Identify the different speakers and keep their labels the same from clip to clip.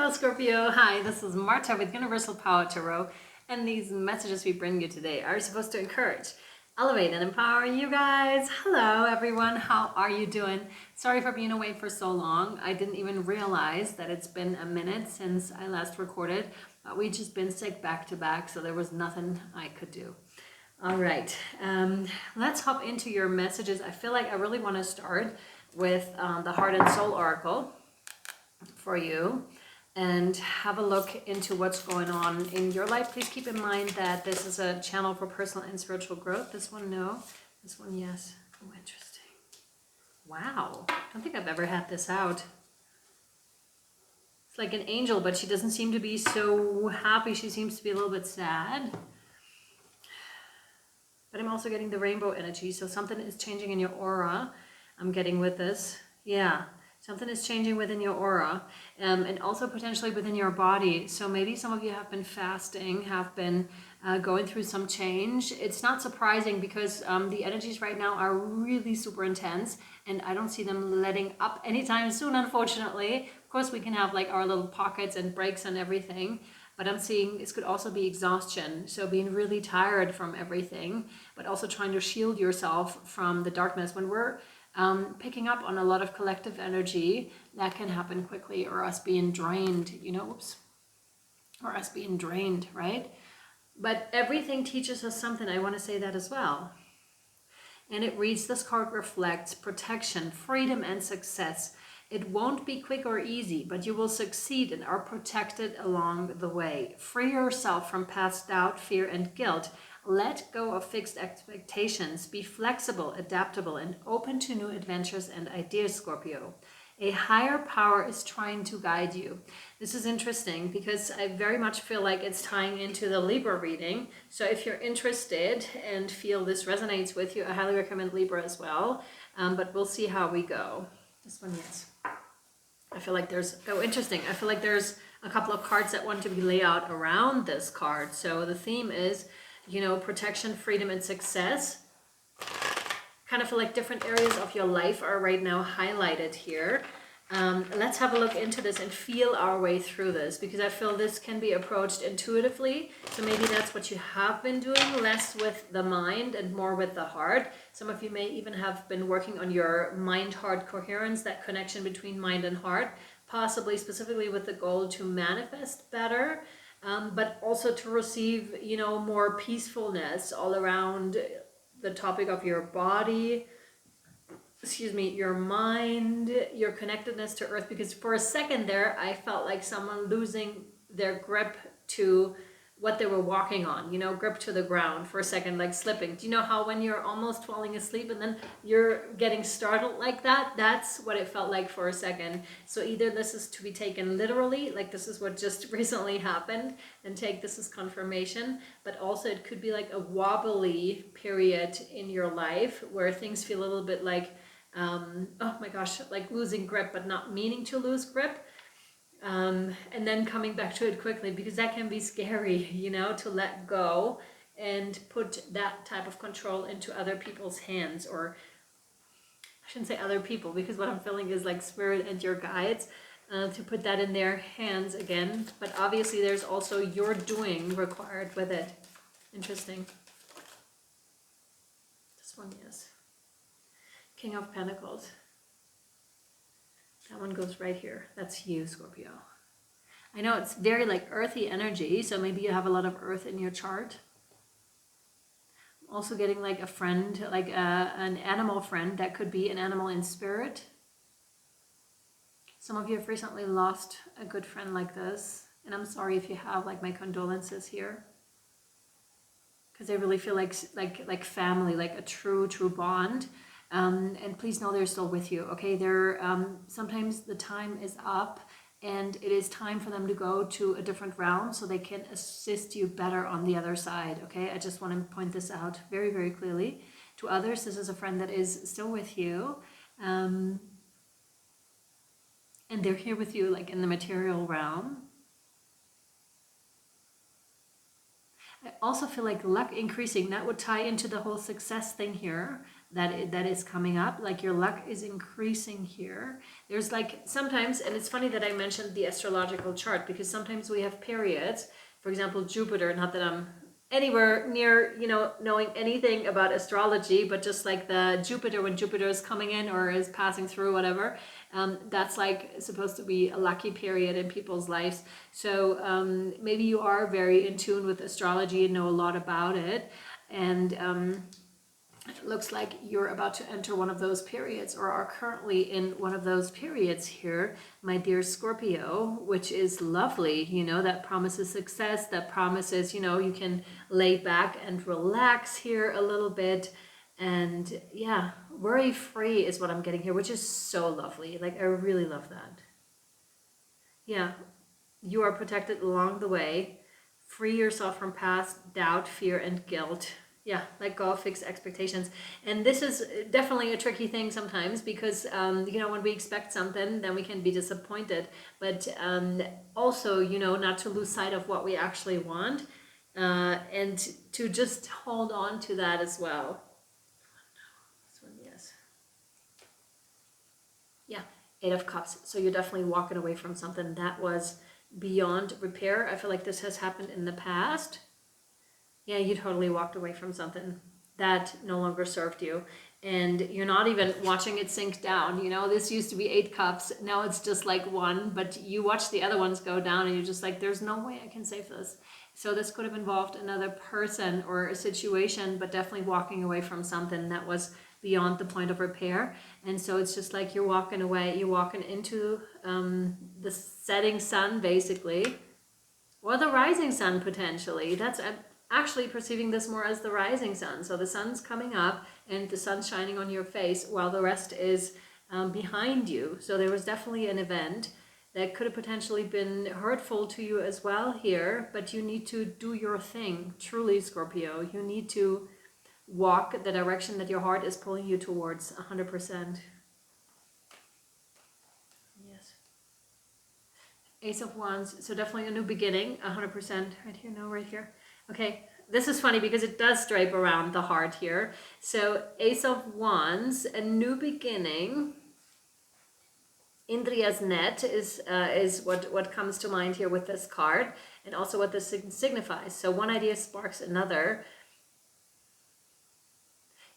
Speaker 1: Hello Scorpio, hi, this is Marta with Universal Power Tarot, and these messages we bring you today are supposed to encourage, elevate, and empower you guys. Hello everyone, how are you doing? Sorry for being away for so long. I didn't even realize that it's been a minute since I last recorded. We've just been sick back to back, so there was nothing I could do. All right, let's hop into your messages. I feel like I really want to start with the Heart and Soul Oracle for you and have a look into what's going on in your life. Please keep in mind that this is a channel for personal and spiritual growth. This one, no. This one, yes. Oh, interesting. Wow. I don't think I've ever had this out. It's like an angel, but she doesn't seem to be so happy. She seems to be a little bit sad. But I'm also getting the rainbow energy, so something is changing in your aura. I'm getting with this. Yeah. Something is changing within your aura, and also potentially within your body. So maybe some of you have been fasting, have been going through some change. It's not surprising because the energies right now are really super intense, and I don't see them letting up anytime soon, unfortunately. Of course, we can have like our little pockets and breaks and everything, but I'm seeing this could also be exhaustion. So being really tired from everything, but also trying to shield yourself from the darkness. When we're picking up on a lot of collective energy, that can happen quickly, or us being drained, you know, oops, or us being drained, right? But everything teaches us something. I want to say that as well. And it reads, this card reflects protection, freedom, and success. It won't be quick or easy, but you will succeed and are protected along the way. Free yourself from past doubt, fear, and guilt. Let go of fixed expectations. Be flexible, adaptable, and open to new adventures and ideas, Scorpio. A higher power is trying to guide you. This is interesting because I very much feel like it's tying into the Libra reading. So if you're interested and feel this resonates with you, I highly recommend Libra as well. But we'll see how we go. This one, yes. I feel like there's, oh, interesting. I feel like there's a couple of cards that want to be laid out around this card. So the theme is, you know, protection, freedom, and success. Kind of feel like different areas of your life are right now highlighted here. Let's have a look into this and feel our way through this, because I feel this can be approached intuitively. So maybe that's what you have been doing, less with the mind and more with the heart. Some of you may even have been working on your mind-heart coherence, that connection between mind and heart, possibly specifically with the goal to manifest better. But also to receive, you know, more peacefulness all around the topic of your body, your mind, your connectedness to earth. Because for a second there, I felt like someone losing their grip to what they were walking on, you know, grip to the ground for a second, like slipping. Do you know how when you're almost falling asleep and then you're getting startled like that? That's what it felt like for a second. So either this is to be taken literally, like this is what just recently happened, and take this as confirmation, but also it could be like a wobbly period in your life where things feel a little bit like, oh my gosh, like losing grip, but not meaning to lose grip. And then coming back to it quickly, because that can be scary, you know, to let go and put that type of control into other people's hands. Or I shouldn't say other people, because what I'm feeling is like spirit and your guides, to put that in their hands again. But obviously there's also your doing required with it. Interesting. This one, yes. King of Pentacles. That one goes right here. That's you, Scorpio. I know it's very like earthy energy, so maybe you have a lot of earth in your chart. I'm also getting like a friend, like an animal friend that could be an animal in spirit. Some of you have recently lost a good friend like this, and I'm sorry if you have, like my condolences here. Because I really feel like family, like a true bond. And please know they're still with you, okay? They're sometimes the time is up and it is time for them to go to a different realm so they can assist you better on the other side, okay? I just want to point this out very, very clearly. To others, this is a friend that is still with you. And they're here with you like in the material realm. I also feel like luck increasing. That would tie into the whole success thing here. that is coming up. Like your luck is increasing here. There's like sometimes, and it's funny that I mentioned the astrological chart, because sometimes we have periods, for example, Jupiter, not that I'm anywhere near, you know, knowing anything about astrology, but just like the Jupiter, when Jupiter is coming in or is passing through, whatever, that's like supposed to be a lucky period in people's lives. So maybe you are very in tune with astrology and know a lot about it. And it looks like you're about to enter one of those periods, or are currently in one of those periods here, my dear Scorpio, which is lovely. You know, that promises success, that promises, you know, you can lay back and relax here a little bit. And yeah, worry free is what I'm getting here, which is so lovely. Like, I really love that. Yeah, you are protected along the way. Free yourself from past doubt, fear, and guilt. Yeah, let go of fixed expectations. And this is definitely a tricky thing sometimes, because, you know, when we expect something, then we can be disappointed. But also, you know, not to lose sight of what we actually want, and to just hold on to that as well. This one, yes. Yeah, 8 of Cups. So you're definitely walking away from something that was beyond repair. I feel like this has happened in the past. Yeah, you totally walked away from something that no longer served you, and you're not even watching it sink down. You know, this used to be 8 cups, now it's just like 1, but you watch the other ones go down and you're just like, there's no way I can save this. So this could have involved another person or a situation, but definitely walking away from something that was beyond the point of repair. And so it's just like you're walking away, you're walking into the setting sun basically, or the rising sun potentially. That's actually perceiving this more as the rising sun. So the sun's coming up and the sun's shining on your face while the rest is behind you. So there was definitely an event that could have potentially been hurtful to you as well here, but you need to do your thing. Truly, Scorpio, you need to walk the direction that your heart is pulling you towards 100%. Yes. Ace of Wands, so definitely a new beginning, 100%. Right here, no, right here. Okay, this is funny because it does drape around the heart here. So Ace of Wands, a new beginning. Indriya's net is what comes to mind here with this card, and also what this signifies. So one idea sparks another.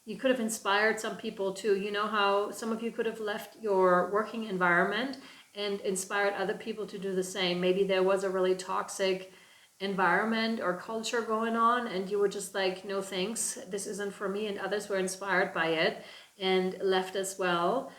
Speaker 1: You could have inspired some people too. You know how some of you could have left your working environment and inspired other people to do the same. Maybe there was a really toxic environment or culture going on and you were just like, no thanks, this isn't for me, and others were inspired by it and left as well.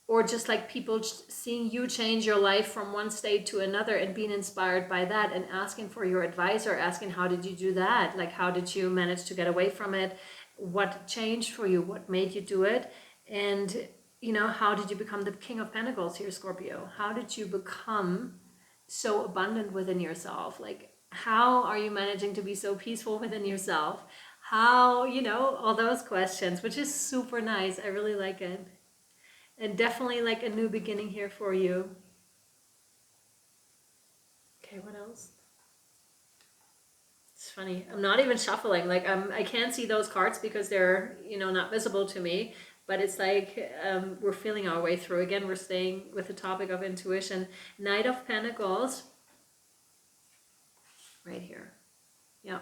Speaker 1: Or just like people seeing you change your life from one state to another and being inspired by that and asking for your advice, or asking, how did you do that? Like, how did you manage to get away from it? What changed for you? What made you do it? And, you know, how did you become the King of Pentacles here, Scorpio? How did you become so abundant within yourself? Like, how are you managing to be so peaceful within yourself? How, you know, all those questions, which is super nice. I really like it. And definitely like a new beginning here for you. Okay, what else? It's funny, I'm not even shuffling. Like I can't see those cards because they're, you know, not visible to me. But it's like we're feeling our way through. Again, we're staying with the topic of intuition. Knight of Pentacles. Right here. Yeah.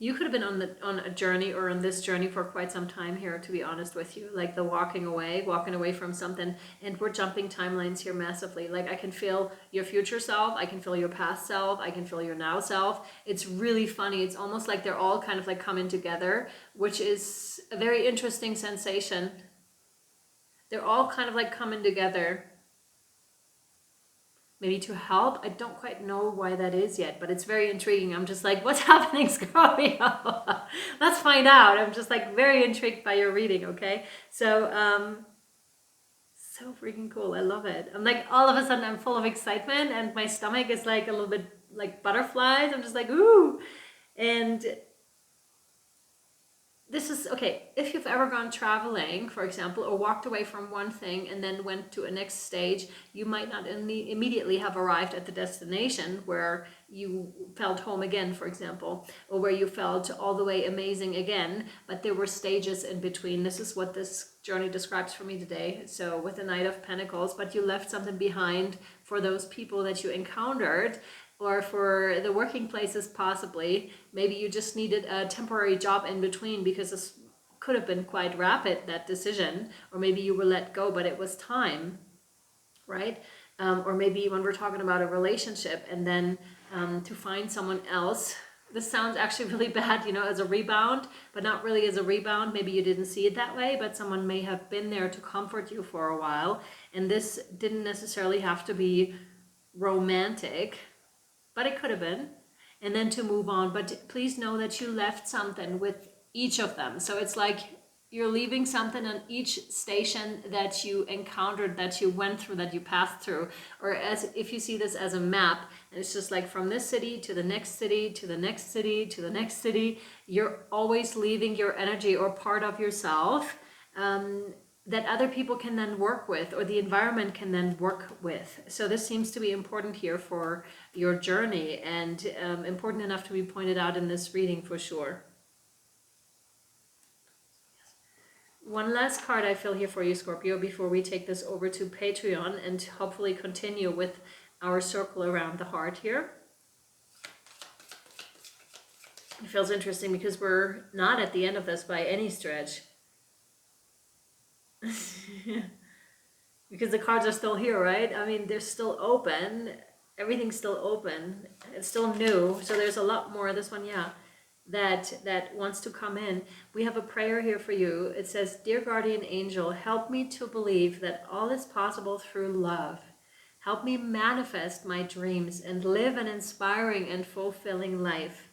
Speaker 1: You could have been on a journey, or on this journey for quite some time here, to be honest with you. Like the walking away from something. And we're jumping timelines here massively. Like I can feel your future self, I can feel your past self, I can feel your now self. It's really funny. It's almost like they're all kind of like coming together, which is a very interesting sensation. They're all kind of like coming together. Maybe to help. I don't quite know why that is yet, but it's very intriguing. I'm just like, what's happening, Scorpio? Let's find out. I'm just like very intrigued by your reading, okay? So, so freaking cool. I love it. I'm like, all of a sudden I'm full of excitement and my stomach is like a little bit like butterflies. I'm just like, ooh. And this is, okay, if you've ever gone traveling, for example, or walked away from one thing and then went to a next stage, you might not immediately have arrived at the destination where you felt home again, for example, or where you felt all the way amazing again, but there were stages in between. This is what this journey describes for me today. So with the Knight of Pentacles, but you left something behind for those people that you encountered, or for the working places possibly. Maybe you just needed a temporary job in between because this could have been quite rapid, that decision. Or maybe you were let go, but it was time, right? Or maybe when we're talking about a relationship and then to find someone else. This sounds actually really bad, you know, as a rebound, but not really as a rebound. Maybe you didn't see it that way, but someone may have been there to comfort you for a while. And this didn't necessarily have to be romantic, but it could have been, and then to move on. But please know that you left something with each of them. So it's like you're leaving something on each station that you encountered, that you went through, that you passed through. Or as if you see this as a map, and it's just like from this city to the next city, to the next city, to the next city, you're always leaving your energy or part of yourself that other people can then work with, or the environment can then work with. So this seems to be important here for your journey, and important enough to be pointed out in this reading for sure. One last card I feel here for you, Scorpio, before we take this over to Patreon and hopefully continue with our circle around the heart here. It feels interesting because we're not at the end of this by any stretch. Because the cards are still here, right? I mean, they're still open. Everything's still open. It's still new. So there's a lot more. This one, yeah, that wants to come in. We have a prayer here for you. It says, "Dear guardian angel, help me to believe that all is possible through love. Help me manifest my dreams and live an inspiring and fulfilling life.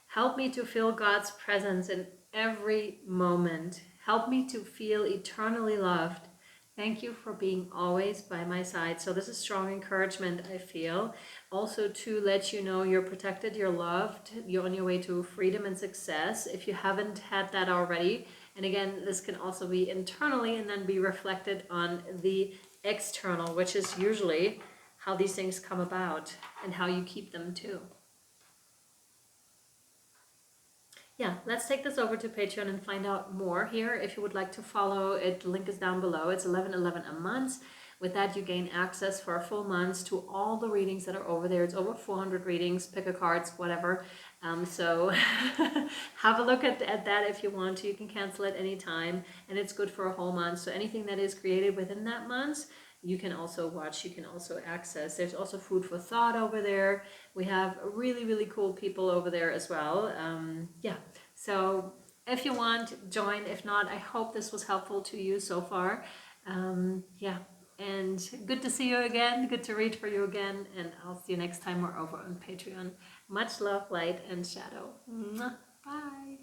Speaker 1: Help me to feel God's presence in every moment. Help me to feel eternally loved. Thank you for being always by my side." So this is strong encouragement, I feel. Also to let you know you're protected, you're loved, you're on your way to freedom and success if you haven't had that already. And again, this can also be internally and then be reflected on the external, which is usually how these things come about and how you keep them too. Yeah, let's take this over to Patreon and find out more here. If you would like to follow it, the link is down below. It's $11.11 a month. With that, you gain access for a full month to all the readings that are over there. It's over 400 readings, pick a cards, whatever. So have a look at that if you want to. You can cancel at any time, and it's good for a whole month. So anything that is created within that month, you can also watch, you can also access. There's also food for thought over there. We have really, really cool people over there as well. Yeah, so if you want, join. If not, I hope this was helpful to you so far. Yeah, and good to see you again. Good to read for you again. And I'll see you next time we're over on Patreon. Much love, light, and shadow. Bye.